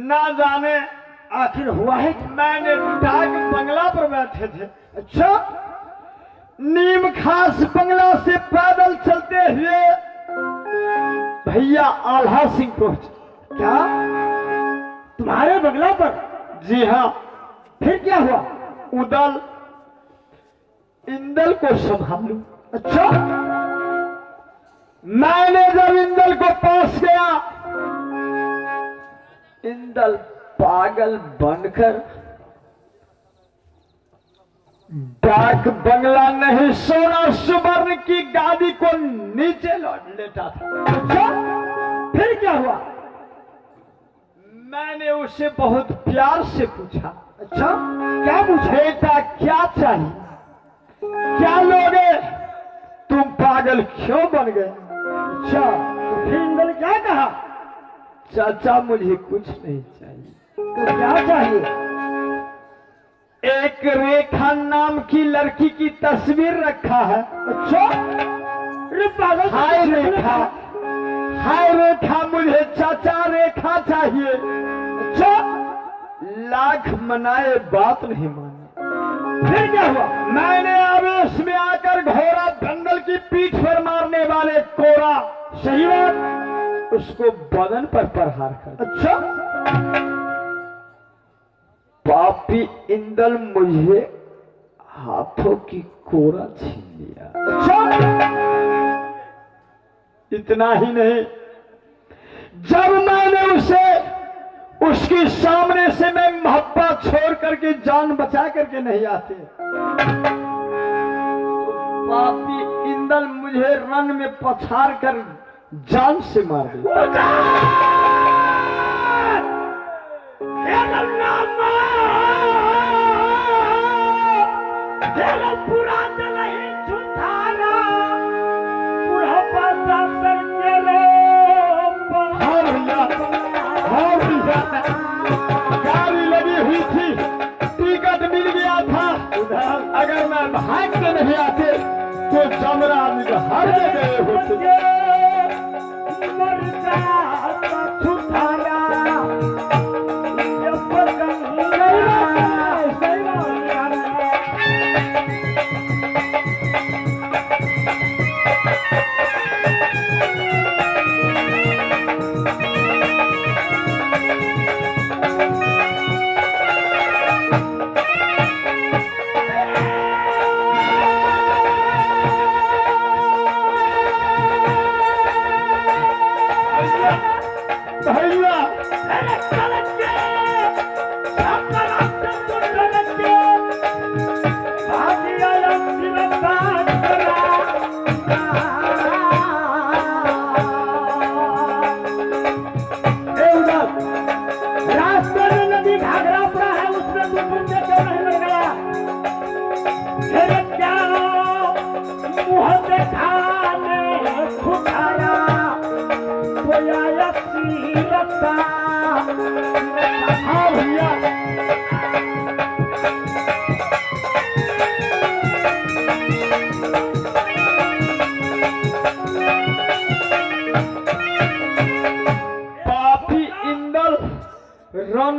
ना जाने आखिर हुआ है। मैंने डाक बंगला पर बैठे थे। अच्छा, नीम खास बंगला से पैदल चलते हुए भैया आल्हा सिंह पहुंचे। क्या तुम्हारे बंगला पर? जी हाँ। फिर क्या हुआ? उदल इंदल को संभालू। अच्छा, मैंने जब इंदल को पास गया, इंदल पागल बनकर डाक बंगला नहीं सोना सुवर्ण की गादी को नीचे लौट लेटा था। अच्छा, फिर क्या हुआ? मैंने उसे बहुत प्यार से पूछा। अच्छा, क्या पूछा? बेटा क्या चाहिए, क्या लोगे, तुम पागल क्यों बन गए? अच्छा, तो फिर इंदल ने क्या कहा? चाचा मुझे कुछ नहीं चाहिए। तो क्या चाहिए? एक रेखा नाम की लड़की की तस्वीर रखा है। अच्छा, अरे पागल, हाय रेखा, हाय रेखा, मुझे चाचा रेखा चाहिए। अच्छा, लाख मनाए बात नहीं मानी। फिर क्या हुआ? मैंने आवेश में आकर घोड़ा दंगल की पीठ पर मारने वाले कोरा, सही बात, उसको बदन पर प्रहार कर। अच्छा, पापी इंदल मुझे हाथों की कोरा छीन लिया। अच्छा, इतना ही नहीं, जब मैंने उसे उसके सामने से मैं महब्बा छोड़ करके जान बचा करके नहीं आते, तो पापी इंदल मुझे रन में पछाड़ कर जान से मार दिया। गाड़ी लगी हुई थी, टिकट मिल गया था। अगर मैं भाग के नहीं आते तो जमराज हर गए होते।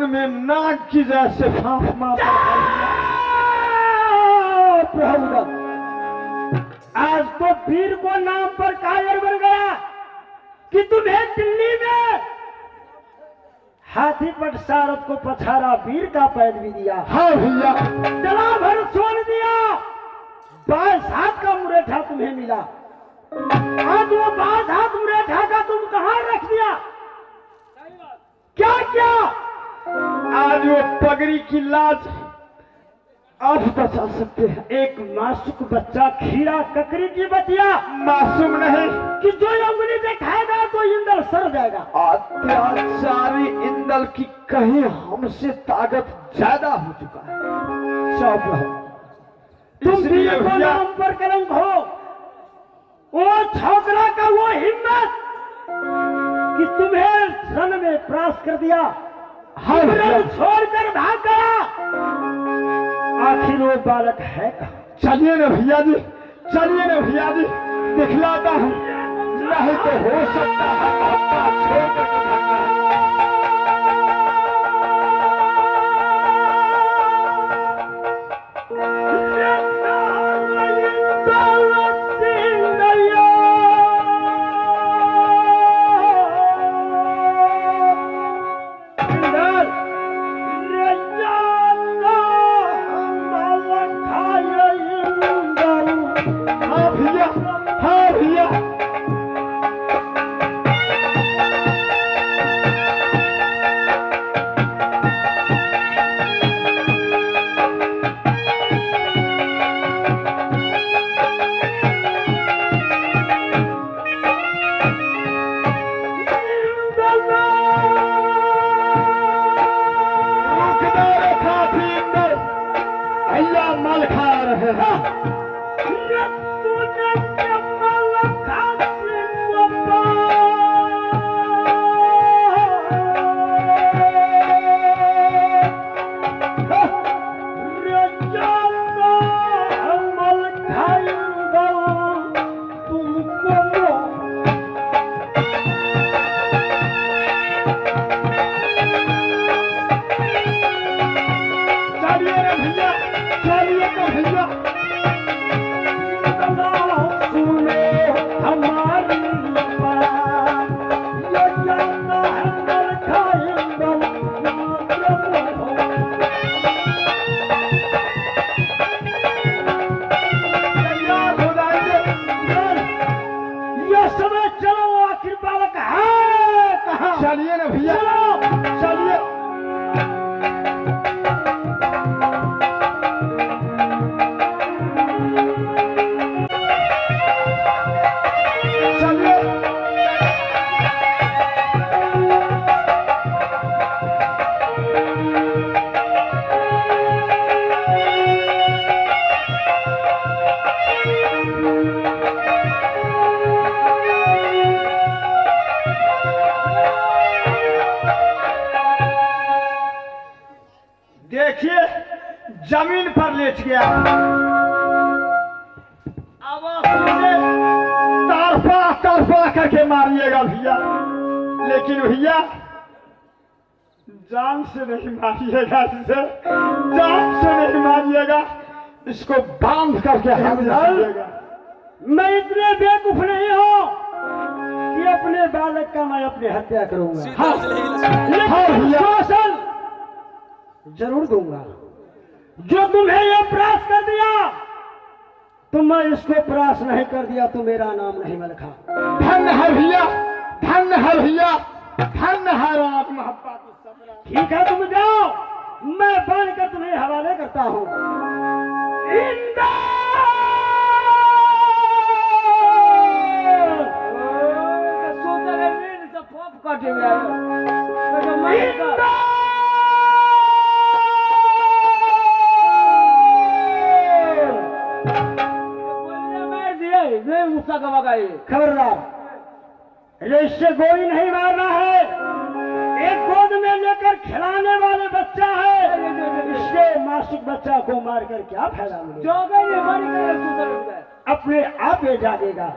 खून में नाक की जैसे फांस मारता प्रभुदत्त, आज तो वीर को नाम पर कायर बन गया कि तुम्हें दिल्ली में हाथी पर सारथ को पछाड़ा, वीर का पैद भी दिया। हाँ भैया, जला भर छोड़ दिया, 22 हाथ का मुरेठा तुम्हें मिला। आज वो 22 हाथ मुरेठा का तुम कहां रख दिया? क्या क्या? आज वो पगड़ी की लाज आप बचा सकते हैं। एक मासूक बच्चा खीरा ककरी की बतिया मासूम नहीं कि जो अंगुली दिखाएगा तो इंदल सर जाएगा। अत्याचारी इंदल की कहीं हमसे ताकत ज्यादा हो चुका है। चुप रहो, तुम इसलिए वीर को भैया, नाम पर कलंक हो। वो छोकरा का वो हिम्मत कि तुम्हें रण में प्रास कर दिया, हाँ भैया, छोड़कर भाग गया। आखिर वो बालक है कहाँ? चलिए ना भैया जी, चलिए ना भैया जी, दिखलाता हूँ, नहीं तो हो सकता है आपका छोड़ कर भागना है। हाँ भैया, हाँ भैया, भैया मल खा रहे हैं। चलिए ना भैया, चलिए तो भैया, हमारी तैयार हो जाइए। ये समय चलो, आखिर बालक है कहाँ? चलिए ना भैया, चलो चलिए। चलिए, देखिए जमीन पर लेट गया। अब उसे तरफा तरफा करके मारिएगा भैया, लेकिन भैया जान से नहीं मारिएगा, इसे जान से नहीं मारिएगा, इसको बांध करके हाथ डालिएगा। मैं इतने बेवकूफ नहीं हूँ कि अपने बालक का मैं अपनी हत्या करूंगा। हाँ लेकिन भैया, शासन जरूर दूंगा। जो तुम्हें ये प्रास कर दिया, तो मैं इसको प्रास नहीं कर दिया तो मेरा नाम नहीं मलखा। धन्य है भैया, धन्य है भैया, धन्य है रात महात्मा की सबरा। ठीक है, तुम जाओ, मैं बांध कर तुम्हें हवाले करता हूँ। खबरदार, इससे गोली नहीं मारना है। एक गोद में लेकर खिलाने वाले बच्चा है, इसके मासूक बच्चा को मारकर क्या फायदा मिलेगा? अपने आप ये जागेगा।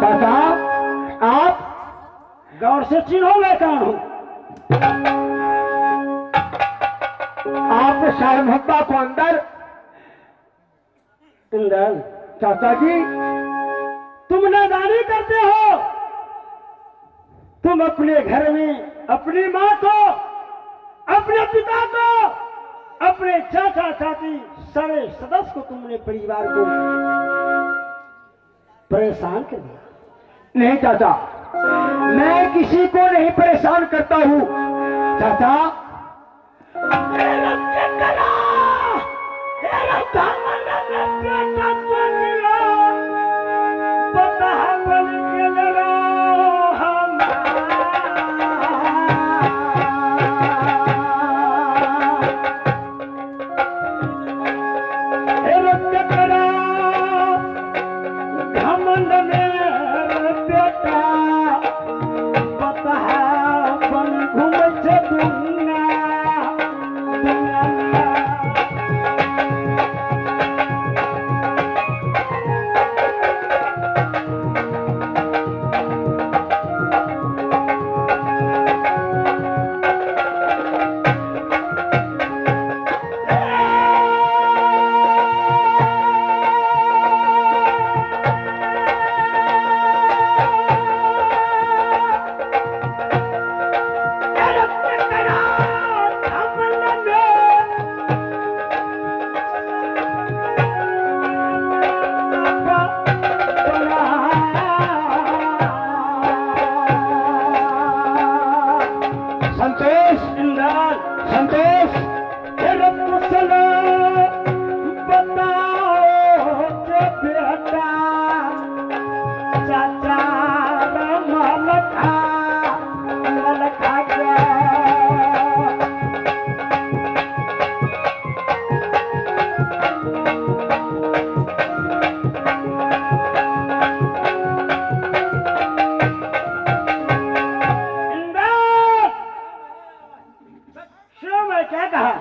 चाचा, आप गौर से चिन्हो मैं कौन हूं? आप शाह मोहब्बा को अंदर। इंदल, चाचा जी, तुम नादानी करते हो। तुम अपने घर में अपनी माँ को, अपने पिता को, अपने चाचा चाची सारे सदस्य को, तुमने परिवार को परेशान कर दिया। नहीं चाचा, मैं किसी को नहीं परेशान करता हूँ। चाचा,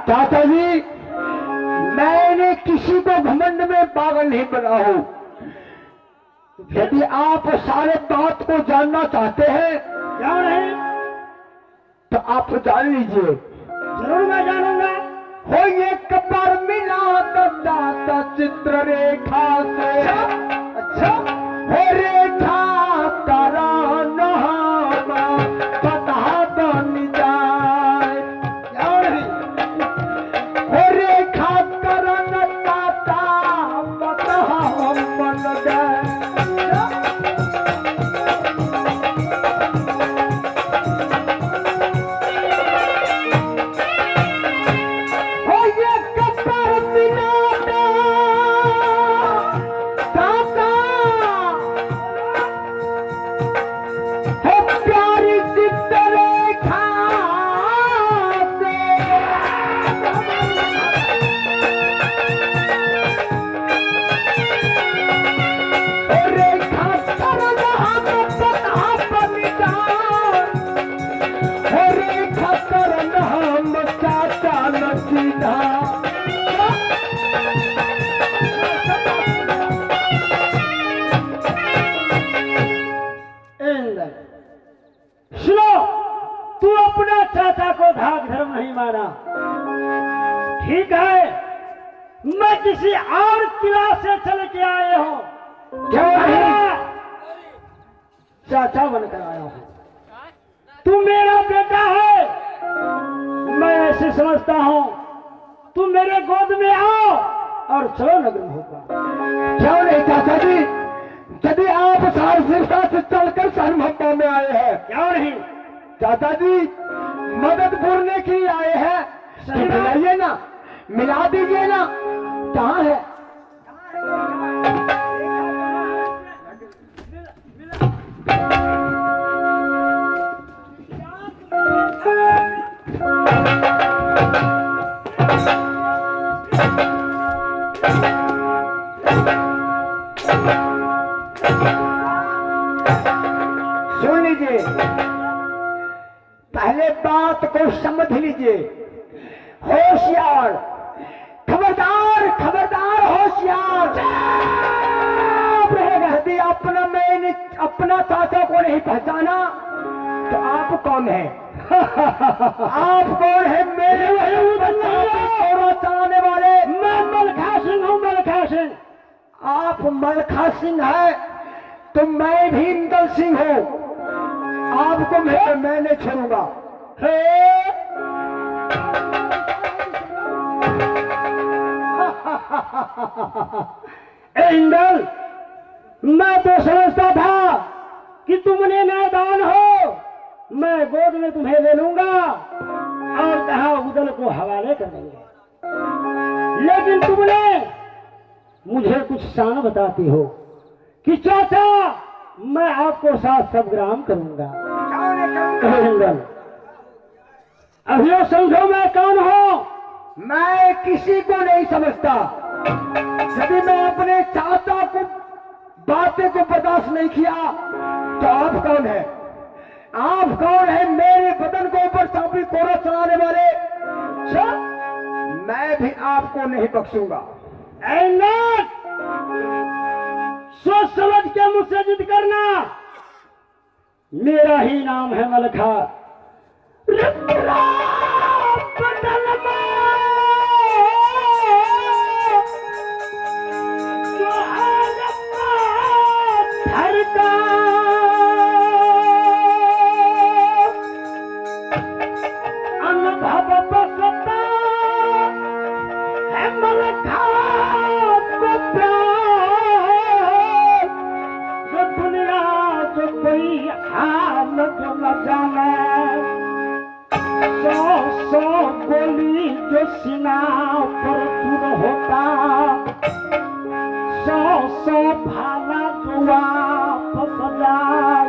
चाचा जी, मैंने किसी को घमंड में पागल नहीं बना हूं। यदि आप सारे बात को जानना चाहते हैं, क्यों नहीं? तो आप जान लीजिए। जरूर मैं जानूंगा। हो ये कबर मिला दाता चित्र रेखा से। अच्छा, हो रेखा तारा नाम पता बन जाए। क्यों नहीं? हो रेखा करन दाता पता हम बन जाए। सुनो, तू अपना चाचा को धाक धर्म नहीं माना, ठीक है? मैं किसी और क्लास से चल के आए हूं। क्यों नहीं? चाचा बनकर आया हूं। तू मेरा बेटा है, मैं ऐसे समझता हूं। तू मेरे गोद में आओ और चलो नगर में होगा। क्यों नहीं चाचा जी? यदि आप सार सिरसा से चलकर शहर मोहब्बा में आए हैं। क्यों नहीं? चाचा जी, मदद पूरने के लिए आए हैं, तो मिलाइए ना, मिला दीजिए ना। कहाँ है? को समझ लीजिए। होशियार, खबरदार खबरदार, होशियार रहेगा। यदि अपना मैंने अपना चाचा को नहीं पहचाना तो आप कौन है? आप कौन है? मेरे चलाने वाले। मैं मलखा सिंह हूँ, मलखा सिंह। आप मलखा सिंह है तो मैं भी इंदल सिंह हूँ। आपको मैं नहीं छोड़ूंगा। इंदल, मैं तो समझता था कि तुमने नादान हो। मैं गोद में तुम्हें ले लूंगा और कहा उदल को हवाले कर देंगे, लेकिन तुमने मुझे कुछ शान बताती हो कि चाचा मैं आपको 700 ग्राम करूंगा। इंदल, अभी समझो मैं कौन हूं। मैं किसी को नहीं समझता। यदि मैं अपने चाचा को बातें को बर्दाश्त नहीं किया तो आप कौन है? आप कौन है? मेरे बदन को ऊपर चाबी कोरा चलाने वाले। मैं भी आपको नहीं बख्शूंगा। सोच समझ के मुझसे जिद करना। मेरा ही नाम है मलखा। सौ गोली जो सीना पर चूर होता, 100 भाला जो वापस जाए।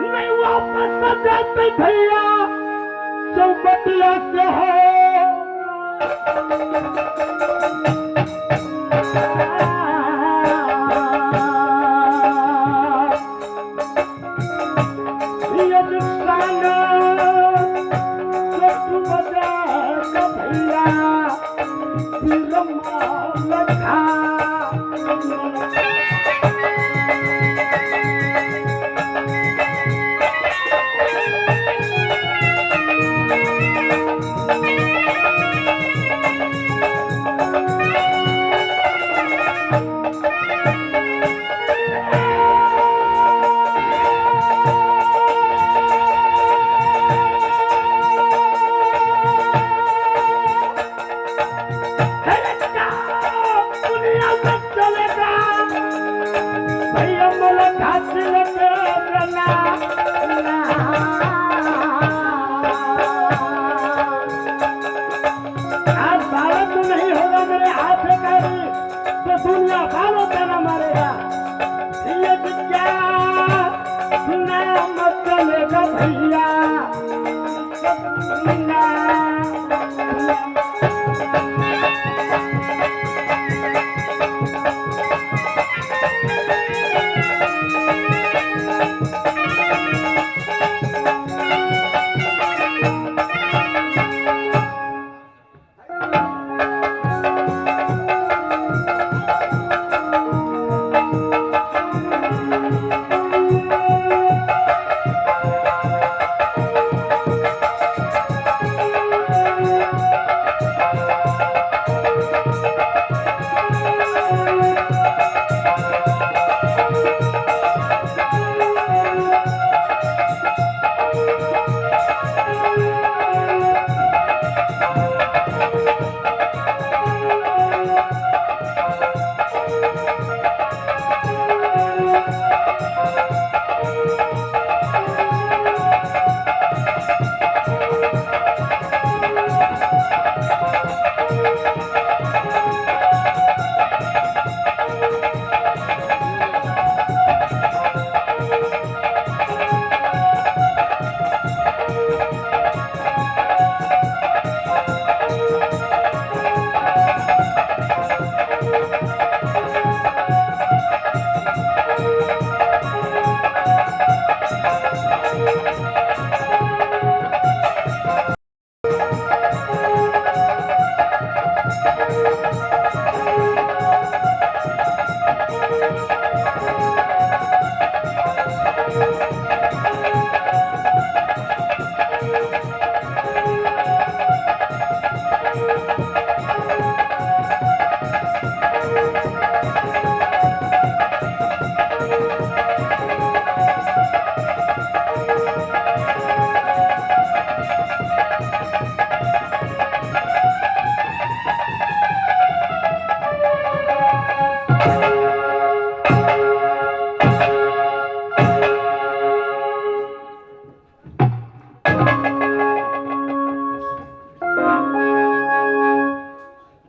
नहीं वापस जाते भैया चौपटिया से हो।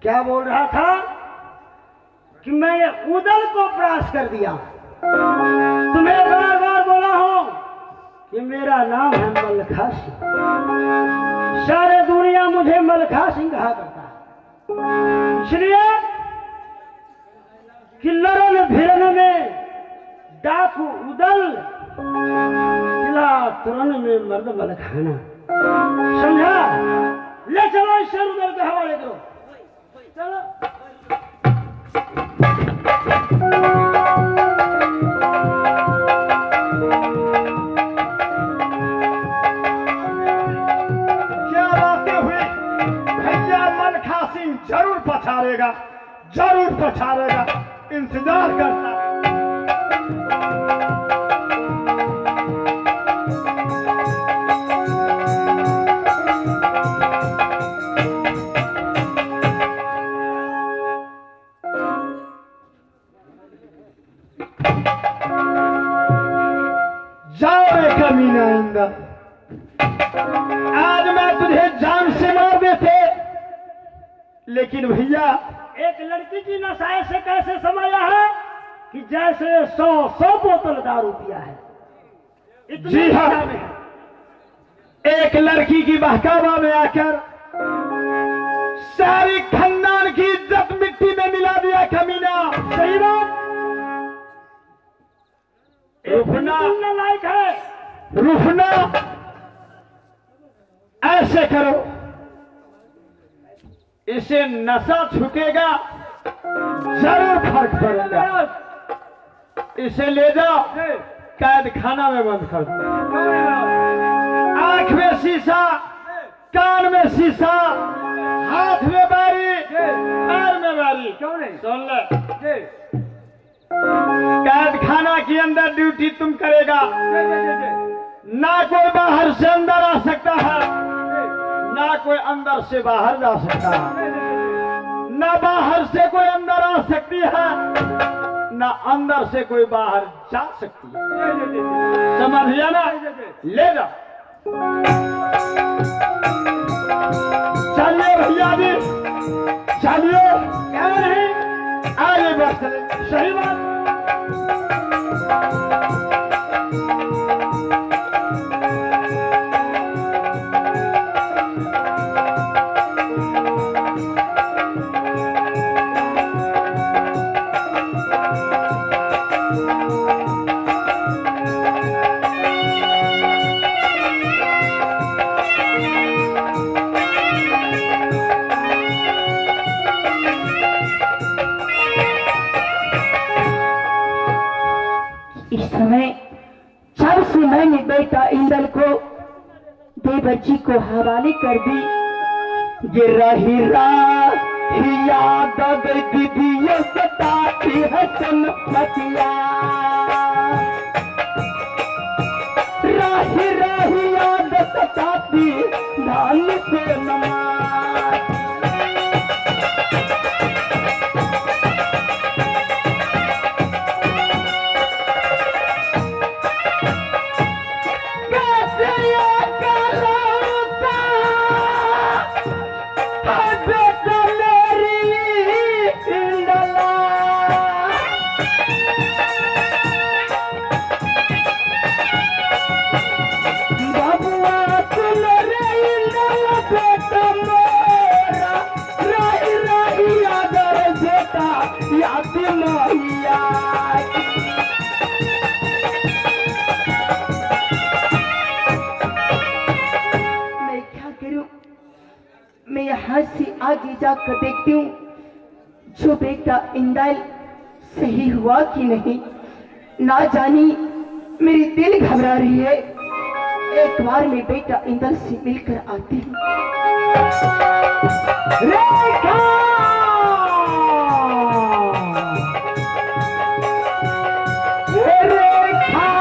क्या बोल रहा था कि मैंने उदल को परास्त कर दिया। तुम्हें बार बार बोला हूं कि मेरा नाम है मलखा सिंह। सारे दुनिया मुझे मलखा सिंह कहा करता है, इसलिए कि लड़न भिड़न में डाकू उदल, किला तुरन में मर्द मलखाना। समझा? ले चलो इस शेर उदल के हवाले करो। चलो। क्या बातें हुई? भैया मलखा सिंह जरूर पछाड़ेगा, जरूर पछाड़ेगा, इंतजार करता। कमीना आइंदा, आज मैं तुझे जान से मार देते, लेकिन भैया एक लड़की की नशा से कैसे समाया है कि जैसे 100 बोतल दारू पिया है। जी हाँ, एक लड़की की बहकावा में आकर सारी खानदान की इज्जत मिट्टी में मिला दिया कमीना। सही बात। रुफना लायक है, रुफना। ऐसे करो, इसे नशा छूटेगा, जरूर फर्क पड़ेगा। इसे ले जाओ, कैद खाना में बंद कर दो। आंख में शीशा, कान में शीशा, हाथ में बारी, पैर में बारी। क्यों नहीं? सुन ले, कैद खाना के अंदर ड्यूटी तुम करेगा। ना कोई बाहर से अंदर आ सकता है, ना कोई अंदर से बाहर जा सकता है, ना बाहर से कोई अंदर आ सकती है, ना अंदर से कोई बाहर जा सकती है। समझ लिया ना? ले जाओ। चलिए भैया जी, चलिए। क्या नहीं, आगे बढ़ चले। सही बात। इस समय जब से मैंने बेटा इंदल को देवर जी को हवाले कर दी, ये रही याद दीदियों सताती है सनपतिया। राही याद सताती धान से नमाज। बेटा यहाँ से आगे जाकर देखती हूँ जो बेटा इंदल सही हुआ कि नहीं। ना जानी मेरी दिल घबरा रही है। एक बार मैं बेटा इंदल से मिलकर आती हूँ। रेखा रेखा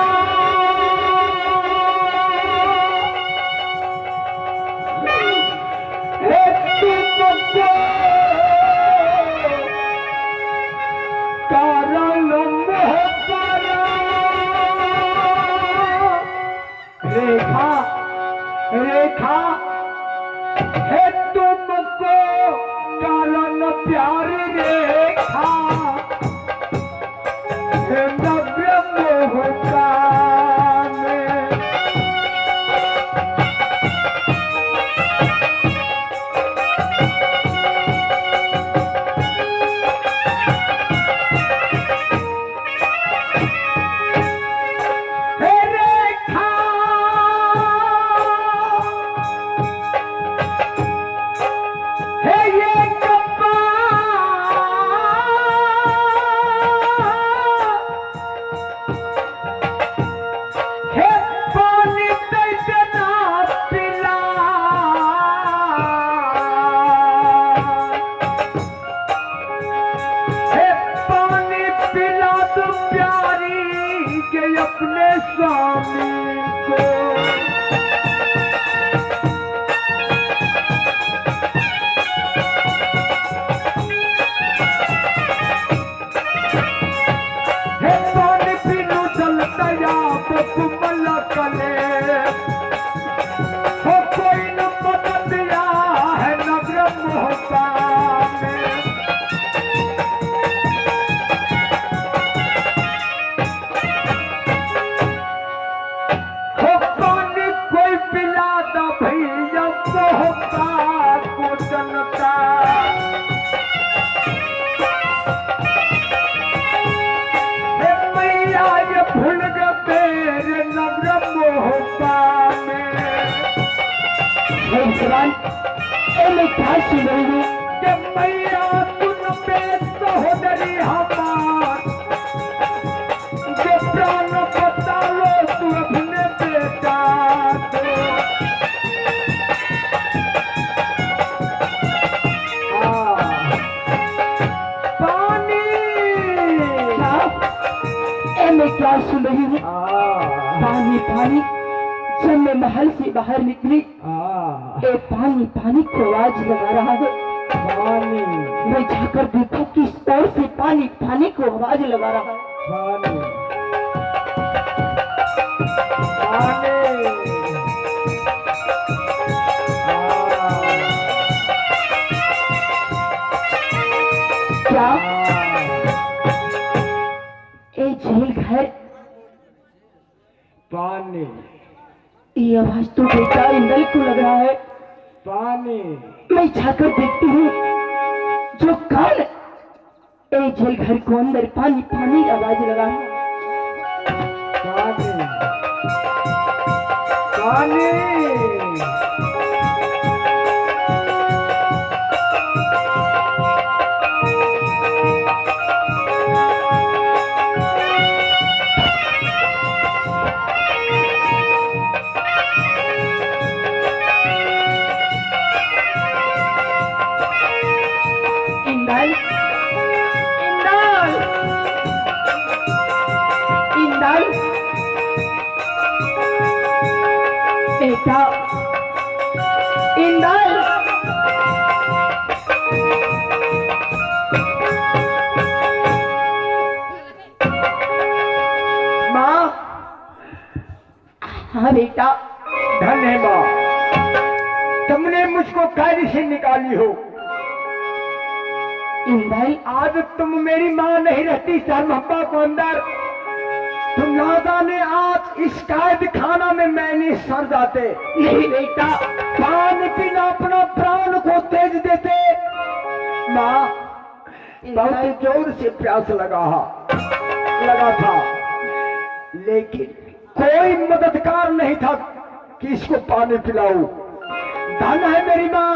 तुमको कारण रेखा रेखा है तुमको कारण प्यारी रेखा है नव्य मोहता में अपने स्वामी को हे पानी पीनू चलता या कुमल कले हो कोई न मदद दिया है नगर मोहता में भैया मोहता को जनता मैया ये भूल गए तेरे नम्र मोहता में मैं क्या सुन रही हूँ कि मैया सुन पे सहोदरी हमार जो प्राण बता लो तू अपने बेटा मैं क्या सुन रही हूँ? पानी पानी। जब मैं महल से बाहर निकली ए पानी पानी को आवाज लगा रहा है। पानी मैं जाकर देखा किस ओर से पानी पानी को आवाज लगा रहा है। पानी पानी क्या झील घर पानी ये आवाज तो बेटा इंदल को लग रहा है। पानी मैं जाकर देखती हूँ जो कान ए झील घर को अंदर पानी पानी आवाज लगा है। पानी पानी बेटा इंदल माँ। हाँ बेटा। धन है माँ, तुमने मुझको कैद से निकाली हो। इंदल आज तुम मेरी माँ नहीं रहती शर्मप्पा को अंदर, तुम ना जाने आज इस कैद खाना में मैंने सर जाते। नहीं बेटा, पानी पीना अपना प्राण को तेज देते। माँ बहुत जोर से प्यास लगा था, लेकिन कोई मददगार नहीं था कि इसको पानी पिलाऊं। धन है मेरी माँ,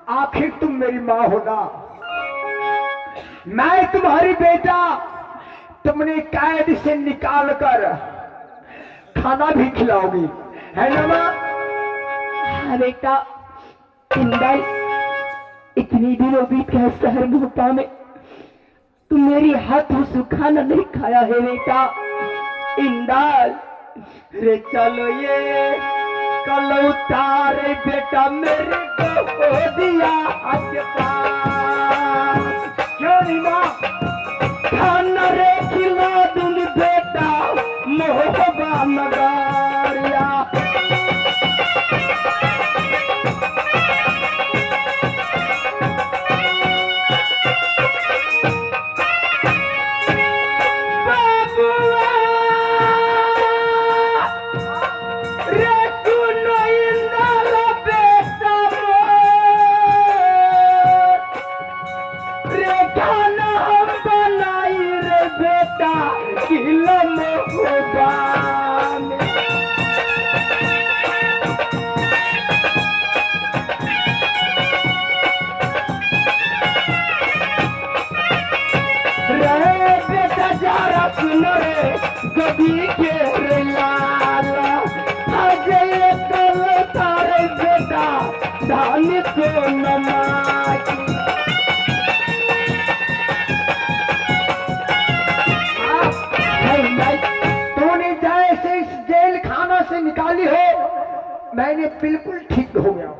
आखिर तुम मेरी माँ हो ना, मैं तुम्हारी बेटा, तुमने कैद से निकाल कर खाना भी खिलाओगी, है ना माँ? हाँ बेटा, इंदल, इतनी दिनों बीत गए शहर मोटा में, तुम मेरी हाथों से खाना नहीं खाया है बेटा। इंदल, रे चलो ये कल उतारे बेटा मेरे को हो दिया आपके पास। क्यों नहीं माँ? खाना रे खिला दूंगी बेटा मोहबा नगारिया। गदी के लाला अजय कल तारे बेटा धान को नमाकी। तूने जैसे इस जेल खाना से निकाली हो, मैंने बिल्कुल ठीक हो गया।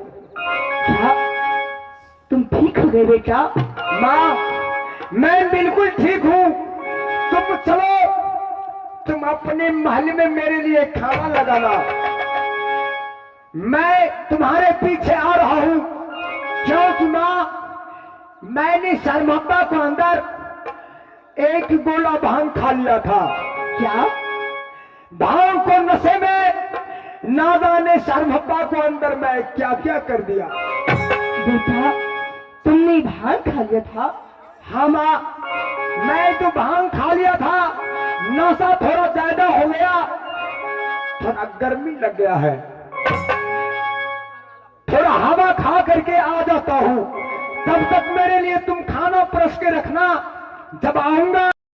क्या तुम ठीक हो गए बेटा? माँ, मैं बिल्कुल ठीक हूँ। तुम चलो, तुम अपने महल में मेरे लिए खाना लगाना, मैं तुम्हारे पीछे आ रहा हूँ। क्योंकि माँ, मैंने शर्मप्पा को अंदर एक गोला भांग खा लिया था। क्या? भांग को नशे में ना जाने शर्मप्पा को अंदर मैं क्या क्या कर दिया। बेटा, तुमने भांग खा लिया था? हाँ माँ, मैं तो भांग खा लिया था, नशा थोड़ा ज्यादा हो गया, थोड़ा गर्मी लग गया है, थोड़ा हवा खा करके आ जाता हूँ। तब तक मेरे लिए तुम खाना परस के रखना, जब आऊंगा